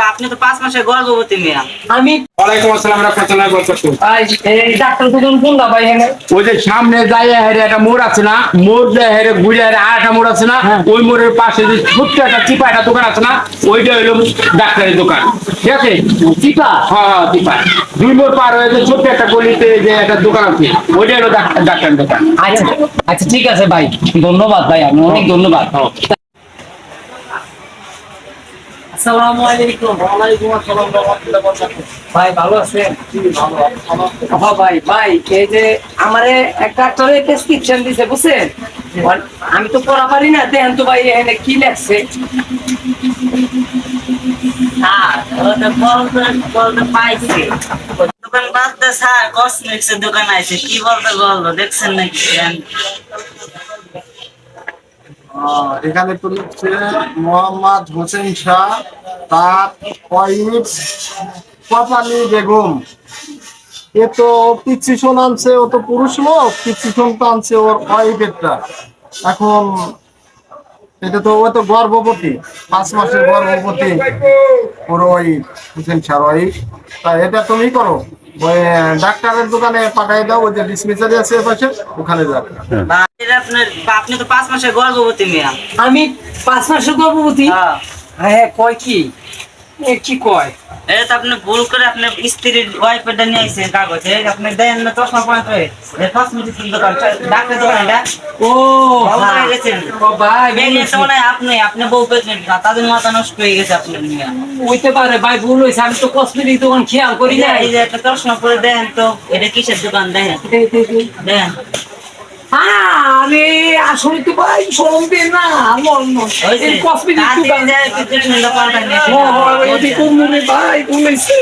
আপনি তো 5 মাসের গর্ভবতী মেয়ে। আমি ওয়ালাইকুম আসসালাম রাহমাতুল্লাহি ওয়া বারাকাতুহু। ভাই এই ডাক্তার দোকান কোনটা ভাই এখানে? ওই যে সামনে যাই হেরে একটা মোড় আছে না, মোড় যায় হেরে ঘুরে হেরে আরেকটা মোড় আছে না, ওই মোড়ের পাশে যে ছোট্ট একটা চিপা একটা দোকান আছে না, ওইটা হলো ডাক্তারের দোকান। ঠিক আছে? চিপা? হ্যাঁ হ্যাঁ চিপা। 2 মোড় পার হয়ে যে ছোট্ট একটা গলিতে যে একটা দোকান আছে, ওইটা হলো ডাক্তারের দোকান। আচ্ছা আচ্ছা ঠিক আছে ভাই, ধন্যবাদ ভাই, আপনি অনেক ধন্যবাদ। আসসালামু আলাইকুম। ওয়ালাইকুম আসসালাম রাহমাতুল্লাহি ওয়া বারাকাতুহু। ভাই ভালো আছেন? জি ভালো ভালো। হ্যাঁ ভাই ভাই এই যে আমারে একটা ডাক্তারের প্রেসক্রিপশন দিছে বুঝছেন, আমি তো পড়া পারি না, দেখেন তো ভাই এখানে কি লেখছে। বলতে পাইছি দোকান বাদতে স্যার কসমেটিক্স এর দোকান আছে, কি বলতে বললো দেখছেন নাকি? এখানে তো লিখছে মোহাম্মদ হোসেন শাহ, তার ওয়াইফ পাপালি বেগম। এ তো প্রেসক্রিপশন আনছে, ও তো পুরুষ লোক, প্রেসক্রিপশন তো আনছে ওর ওয়াইফেরটা। এখন এটা তো ও তো গর্ভবতী, 5 মাসের গর্ভবতী ওর ওয়াইফ, হোসেন শাহ ওয়াইফ। তা এটা তুমি করো, ওই ডাক্তারের দোকানে পাঠাই দাও, ওই যে ডিসপেন্সারি আছে পাশে, ওখানে যাবে। আপনি তো 5 মাসের গর্ভবতী মেয়ে। আমি 5 মাসের গর্ভবতী? হ্যাঁ, হ্যাঁ কয় কি এ কি কয়? এটা তো আপনি ভুল করে আপনার স্ত্রীর ওয়াইফেরটা নিয়ে আসছেন কাগজে। আপনি দেন না চশমা পয়েন্ট হয়ে কসমেটিক্স দোকান, ডাক্তার দোকান এটা। ও ভুল করে ভাই, গেছেন। ও ভাই প্রেগনেন্ট মনে হয় আপনি বউ প্রেগনেন্ট না, তাদের মাথা নষ্ট হয়ে গেছে আপনার নিয়ে। হইতে পারে ভাই, ভুল হয়েছে, আমি তো কসমেটিক দোকান খেয়াল করি না। এই যে একটা চশমা পরে দেন তো, এটা কিসের দোকান দেখেন দেন। হ্যাঁ আমি আসলে তো ভাই শোরুম দিয়ে না, এই কসমেটিক দোকান। দোকান ভাই বলেছে